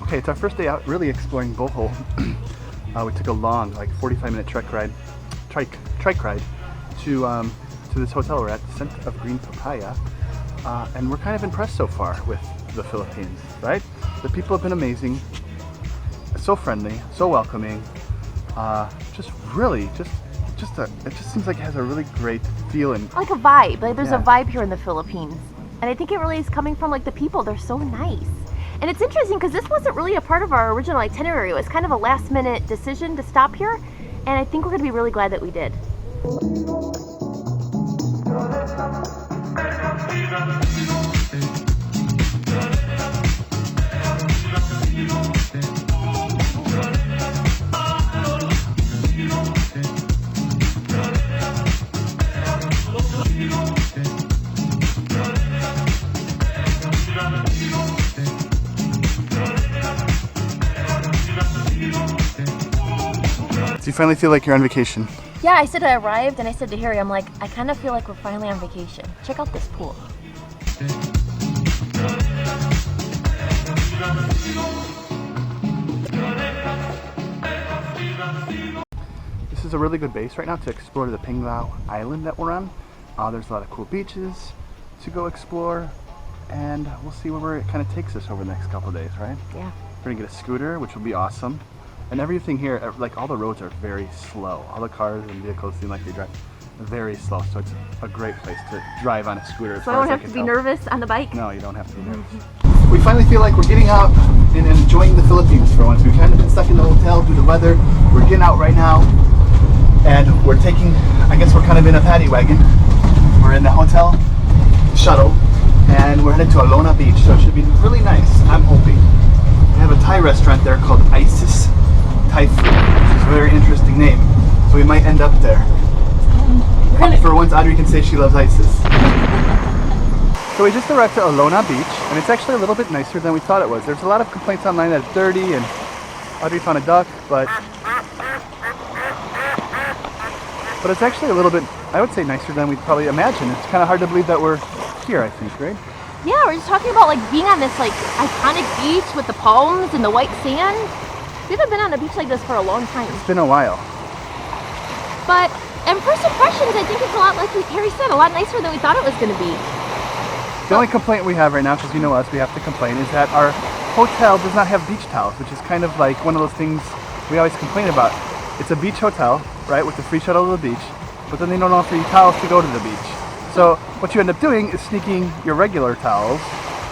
Okay, it's our first day out really exploring Bohol. We took a long, like 45-minute trike ride to this hotel we're at, Scent of Green Papaya, and we're kind of impressed so far with the Philippines, right? The people have been amazing, so friendly, so welcoming, just really, it just seems like it has a really great feeling. Like a vibe, like there's a vibe here in the Philippines. And I think it really is coming from like the people, they're so nice. And it's interesting because this wasn't really a part of our original itinerary. It was kind of a last minute decision to stop here. And I think we're gonna be really glad that we did. Do you finally feel like you're on vacation? Yeah, I said I arrived and I said to Harry, I'm like, I kind of feel like we're finally on vacation. Check out this pool. This is a really good base right now to explore the Panglao Island that we're on. There's a lot of cool beaches to go explore, and we'll see where it kind of takes us over the next couple of days, right? Yeah. We're gonna get a scooter, which will be awesome. And everything here, like all the roads are very slow. All the cars and vehicles seem like they drive very slow, so it's a great place to drive on a scooter. So I don't have to be nervous on the bike? No, you don't have to be nervous. We finally feel like we're getting out and enjoying the Philippines for once. We've kind of been stuck in the hotel due to weather. We're getting out right now, and we're taking, I guess we're kind of in a paddy wagon. We're in the hotel shuttle, and we're headed to Alona Beach, so it should be really nice, I'm hoping. We have a Thai restaurant there called Isis Thai Food, which is a very interesting name, so we might end up there. For once, Audrey can say she loves ISIS. So we just arrived to Alona Beach, and it's actually a little bit nicer than we thought it was. There's a lot of complaints online that it's dirty, and Audrey found a duck, but it's actually a little bit, I would say, nicer than we'd probably imagine. It's kind of hard to believe that we're here, I think, right? Yeah, we're just talking about like being on this like iconic beach with the palms and the white sand. We haven't been on a beach like this for a long time. It's been a while. But, and first impressions, I think it's a lot, like Harry said, a lot nicer than we thought it was going to be. The only complaint we have right now, because you know us, we have to complain, is that our hotel does not have beach towels, which is kind of like one of those things we always complain about. It's a beach hotel, right, with the free shuttle to the beach, but then they don't offer you towels to go to the beach. So what you end up doing is sneaking your regular towels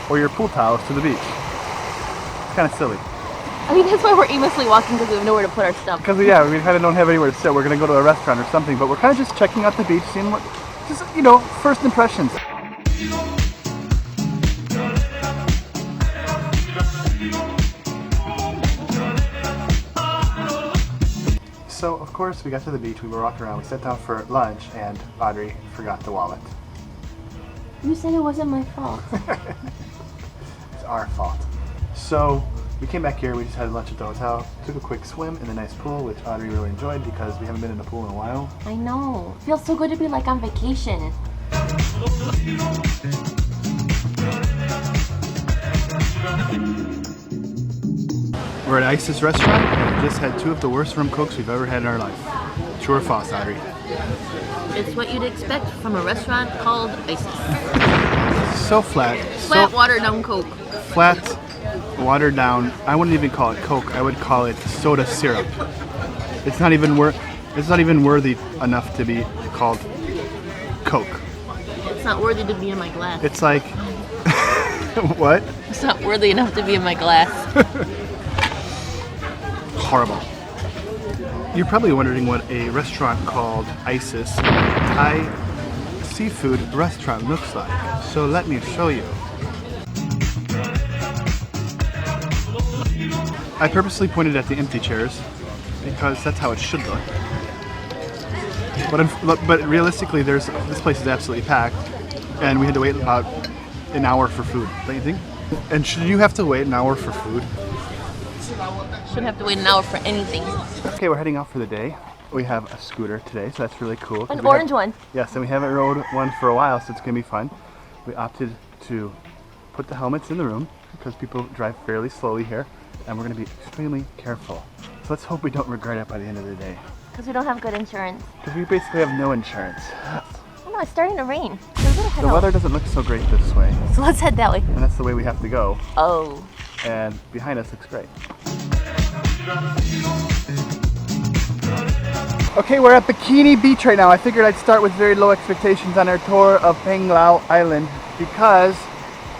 or your pool towels to the beach. It's kind of silly. I mean, that's why we're aimlessly walking, because we have nowhere to put our stuff. Because we kind of don't have anywhere to sit. We're going to go to a restaurant or something, but we're kind of just checking out the beach, seeing what, just, you know, first impressions. So, of course, we got to the beach, we were walking around, we sat down for lunch, and Audrey forgot the wallet. You said it wasn't my fault. It's our fault. So, we came back here, we just had lunch at the hotel, took a quick swim in the nice pool, which Audrey really enjoyed because we haven't been in a pool in a while. I know. It feels so good to be like on vacation. We're at Isis restaurant, and we just had two of the worst rum cokes we've ever had in our life. True or false, Audrey? It's what you'd expect from a restaurant called Isis. So flat. Flat, watered down Coke. Flat, watered down. I wouldn't even call it Coke. I would call it soda syrup. It's not even worthy enough to be called Coke. It's not worthy to be in my glass. It's like what? It's not worthy enough to be in my glass. Horrible. You're probably wondering what a restaurant called Isis Thai seafood restaurant looks like. So let me show you. I purposely pointed at the empty chairs because that's how it should look. But realistically, this place is absolutely packed, and we had to wait about an hour for food. Don't you think? And should you have to wait an hour for food? Shouldn't have to wait an hour for anything. Okay, we're heading out for the day. we have a scooter today, so that's really cool. An orange one. Yes, and we haven't rode one for a while, so it's going to be fun. We opted to put the helmets in the room because people drive fairly slowly here, and we're going to be extremely careful. So let's hope we don't regret it by the end of the day. Because we don't have good insurance. Because we basically have no insurance. Oh no, it's starting to rain. The weather doesn't look so great this way. So let's head that way. And that's the way we have to go. Oh. And behind us looks great. Okay, we're at Bikini Beach right now. I figured I'd start with very low expectations on our tour of Panglao Island because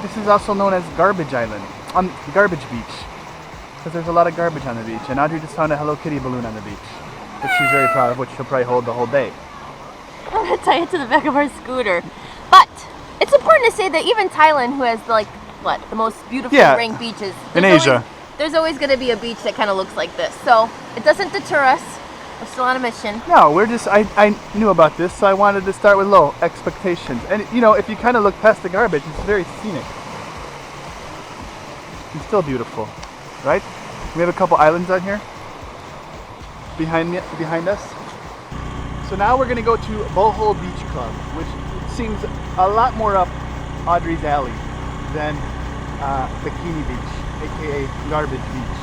this is also known as Garbage Island, Garbage Beach. Because there's a lot of garbage on the beach. And Audrey just found a Hello Kitty balloon on the beach that she's very proud of, which she'll probably hold the whole day. I'm gonna tie it to the back of our scooter. But it's important to say that even Thailand, who has like, what, the most beautifully ranked beaches in Asia, there's always gonna be a beach that kind of looks like this. So it doesn't deter us. We're still on a mission. No, we're just, I knew about this, so I wanted to start with low expectations. And you know, if you kind of look past the garbage, it's very scenic. It's still beautiful, right? We have a couple islands out here behind us. So now we're gonna go to Bohol Beach Club, which seems a lot more up Audrey's alley than Bikini Beach, aka Garbage Beach.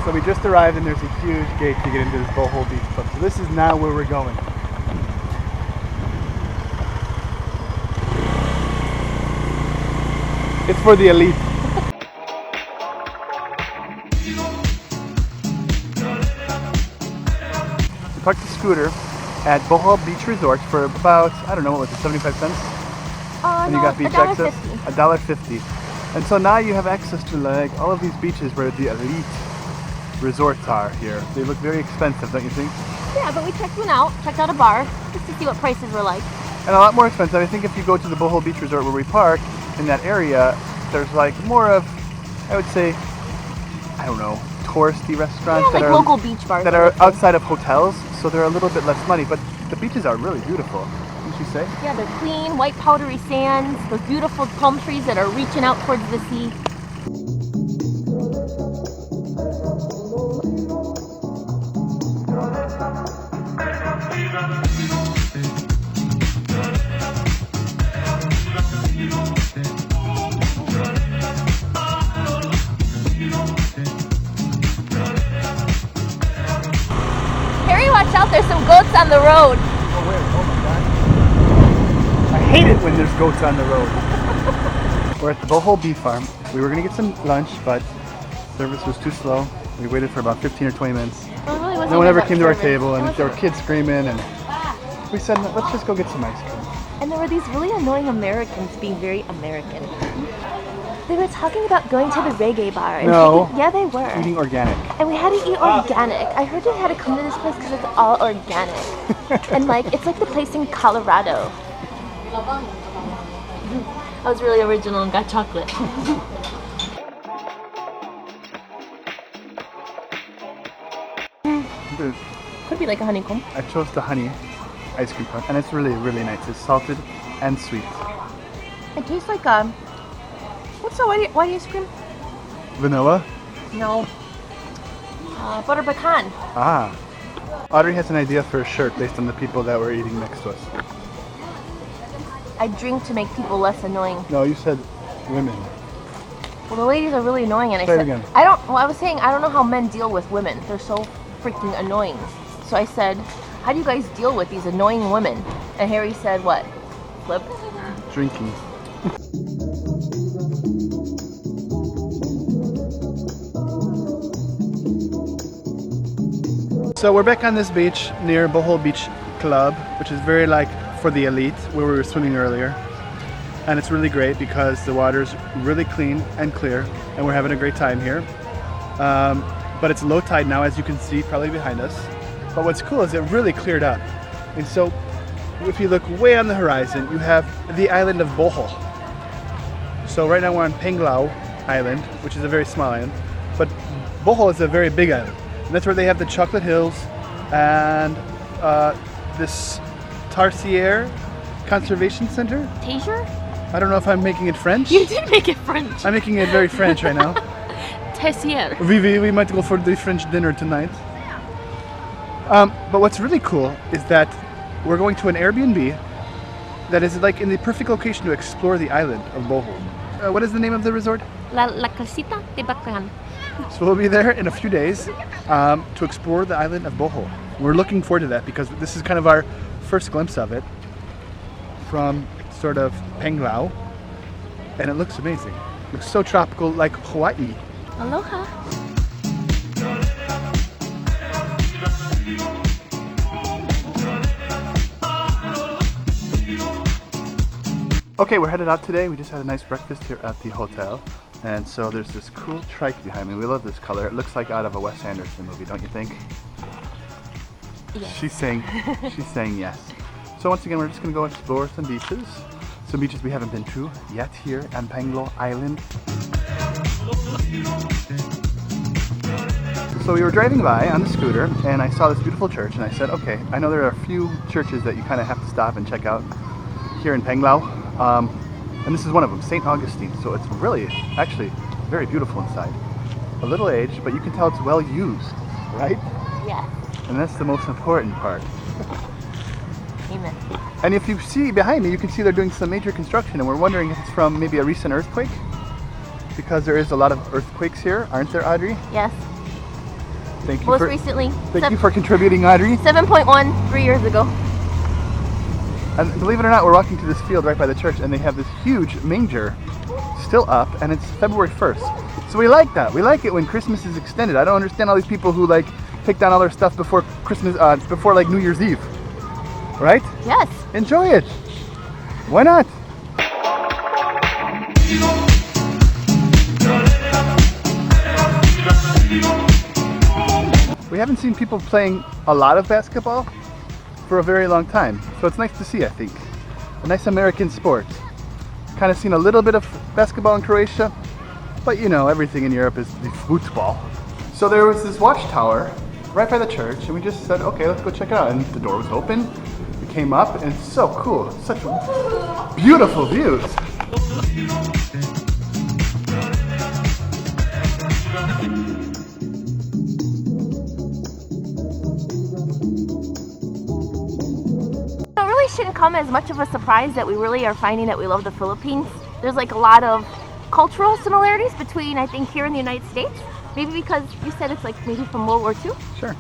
So we just arrived and there's a huge gate to get into this Bohol Beach Club. So this is now where we're going. It's for the elite. We parked the scooter at Bohol Beach Resort for about, I don't know, what was it, 75 cents? And you got beach access? $1.50. And so now you have access to like all of these beaches where the elite resorts are here. They look very expensive, don't you think? Yeah, but we checked out a bar, just to see what prices were like. And a lot more expensive. I think if you go to the Bohol Beach Resort where we park, in that area, there's like more of, I would say, I don't know, touristy restaurants that are local beach bars that are outside of hotels, so they're a little bit less money, but the beaches are really beautiful, wouldn't you say? Yeah, they're clean, white powdery sands, those beautiful palm trees that are reaching out towards the sea. Watch out, there's some goats on the road. Oh wait, oh my god. I hate it when there's goats on the road. We're at the Bohol Bee Farm. We were gonna get some lunch, but service was too slow. We waited for about 15 or 20 minutes. Well, it really wasn't no one ever about came to our service. table, and there were kids screaming, and we said, let's just go get some ice cream. And there were these really annoying Americans being very American. They were talking about going to the reggae bar. And No. Yeah, they were. Eating organic. And we had to eat organic. I heard you had to come to this place because it's all organic. And like, it's like the place in Colorado. I was really original and got chocolate. Could be like a honeycomb. I chose the honey ice cream cone, and it's really, really nice. It's salted and sweet. It tastes like a... What's the white ice cream? Vanilla? No. Butter pecan. Ah. Audrey has an idea for a shirt based on the people that were eating next to us. I drink to make people less annoying. No, you said women. Well, the ladies are really annoying, and I Say it said, again. I was saying, I don't know how men deal with women. They're so freaking annoying. So I said, how do you guys deal with these annoying women? And Harry said, what? Flip? Drinking. So we're back on this beach near Bohol Beach Club, which is very like for the elite, where we were swimming earlier. And it's really great because the water's really clean and clear, and we're having a great time here. But it's low tide now, as you can see probably behind us. But what's cool is it really cleared up. And so if you look way on the horizon, you have the island of Bohol. So right now we're on Panglao Island, which is a very small island, but Bohol is a very big island. And that's where they have the chocolate hills and this tarsier Conservation Center. Taser? I don't know if I'm making it French. You did make it French. I'm making it very French right now. Tessier. We might go for the French dinner tonight. But what's really cool is that we're going to an Airbnb that is like in the perfect location to explore the island of Bohol. What is the name of the resort? La Casita de Bacán. So we'll be there in a few days to explore the island of Bohol. We're looking forward to that because this is kind of our first glimpse of it from sort of Panglao, and it looks amazing. It looks so tropical, like Hawaii. Aloha. Okay, we're headed out today. We just had a nice breakfast here at the hotel. And so there's this cool trike behind me. We love this color. It looks like out of a Wes Anderson movie, don't you think? Yes. She's saying yes. So once again, we're just gonna go explore some beaches we haven't been to yet here on Panglao Island. So we were driving by on the scooter and I saw this beautiful church and I said, okay, I know there are a few churches that you kind of have to stop and check out here in Panglao. And this is one of them, St. Augustine. So it's really, actually, very beautiful inside. A little aged, but you can tell it's well used, right? Yeah. And that's the most important part. Amen. And if you see behind me, you can see they're doing some major construction, and we're wondering if it's from maybe a recent earthquake, because there is a lot of earthquakes here, aren't there, Audrey? Yes. Thank you. Most recently. Thank you for contributing, Audrey. 7.1 3 years ago. And believe it or not, we're walking to this field right by the church, and they have this huge manger still up, and it's February 1st. So we like that. We like it when Christmas is extended. I don't understand all these people who like take down all their stuff before Christmas, before like New Year's Eve. Right? Yes. Enjoy it. Why not? We haven't seen people playing a lot of basketball for a very long time, so it's nice to see, I think. A nice American sport. Kind of seen a little bit of basketball in Croatia, but you know, everything in Europe is the football. So there was this watchtower right by the church, and we just said, okay, let's go check it out. And the door was open, we came up, and it's so cool. Such beautiful views. Shouldn't come as much of a surprise that we really are finding that we love the Philippines. There's like a lot of cultural similarities between, I think, here in the United States. Maybe because you said it's like maybe from World War II. Sure.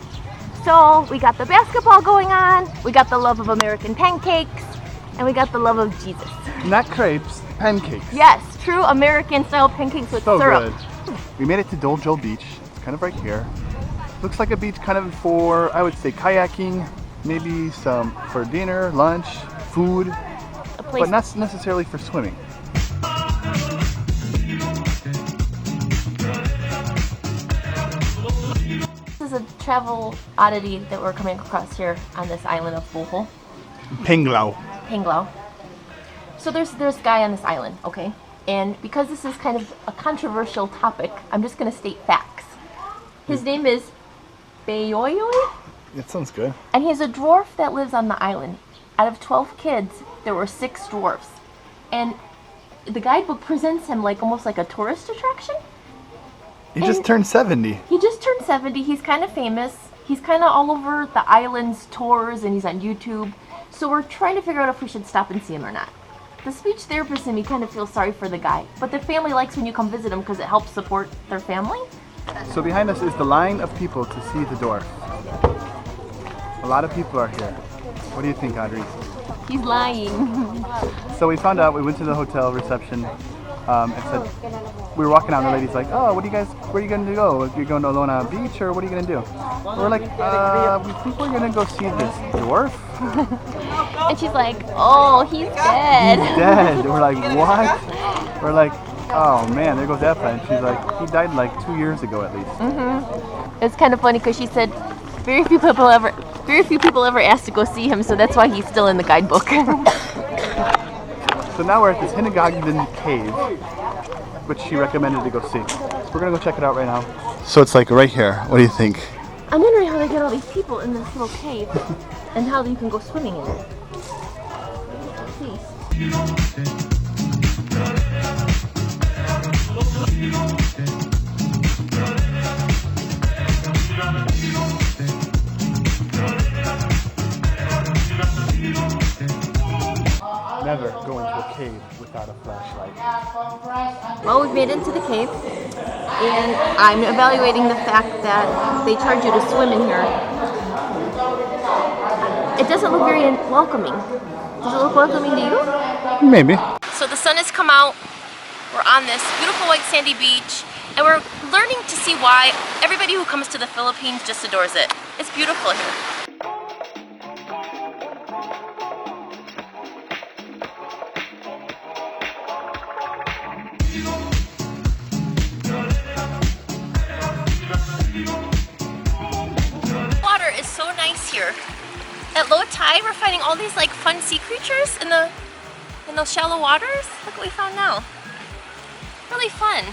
So we got the basketball going on, we got the love of American pancakes, and we got the love of Jesus. Not crepes, pancakes. Yes, true American style pancakes with so syrup. Good. We made it to Doljo Beach. It's kind of right here. Looks like a beach kind of for, I would say, kayaking. Maybe some for dinner, lunch, food, but not necessarily for swimming. This is a travel oddity that we're coming across here on this island of Bohol. Panglao. Panglao. So there's a guy on this island, okay? And because this is kind of a controversial topic, I'm just going to state facts. His name is Bayoyoy. That sounds good. And he's a dwarf that lives on the island. Out of 12 kids, there were 6 dwarfs. And the guidebook presents him like almost like a tourist attraction. He just turned 70. He just turned 70. He's kind of famous. He's kind of all over the island's tours and he's on YouTube. So we're trying to figure out if we should stop and see him or not. The speech therapist in me kind of feels sorry for the guy. But the family likes when you come visit him because it helps support their family. So behind us is the line of people to see the dwarf. A lot of people are here. What do you think, Audrey? He's lying. So we found out, we went to the hotel reception and said, we were walking out and the lady's like, oh, where are you going to go? Are you going to Alona Beach or what are you going to do? We're like, we think we're going to go see this dwarf. And she's like, oh, he's dead. He's dead. We're like, what? We're like, oh man, there goes that plan. She's like, he died like 2 years ago at least. Mm-hmm. It's kind of funny because she said, very few people ever asked to go see him, so that's why he's still in the guidebook. So now we're at this Hinagagdan cave, which she recommended to go see. So we're gonna go check it out right now. So it's like right here. What do you think? I'm wondering how they get all these people in this little cave and how you can go swimming in it. Let's see. Never go into a cave without a flashlight. Well, we've made it into the cave, and I'm evaluating the fact that they charge you to swim in here. It doesn't look very welcoming. Does it look welcoming to you? Maybe. So the sun has come out. We're on this beautiful white sandy beach, and we're learning to see why everybody who comes to the Philippines just adores it. It's beautiful here. Water is so nice here. At low tide, we're finding all these like fun sea creatures in those shallow waters. Look what we found now. Really fun.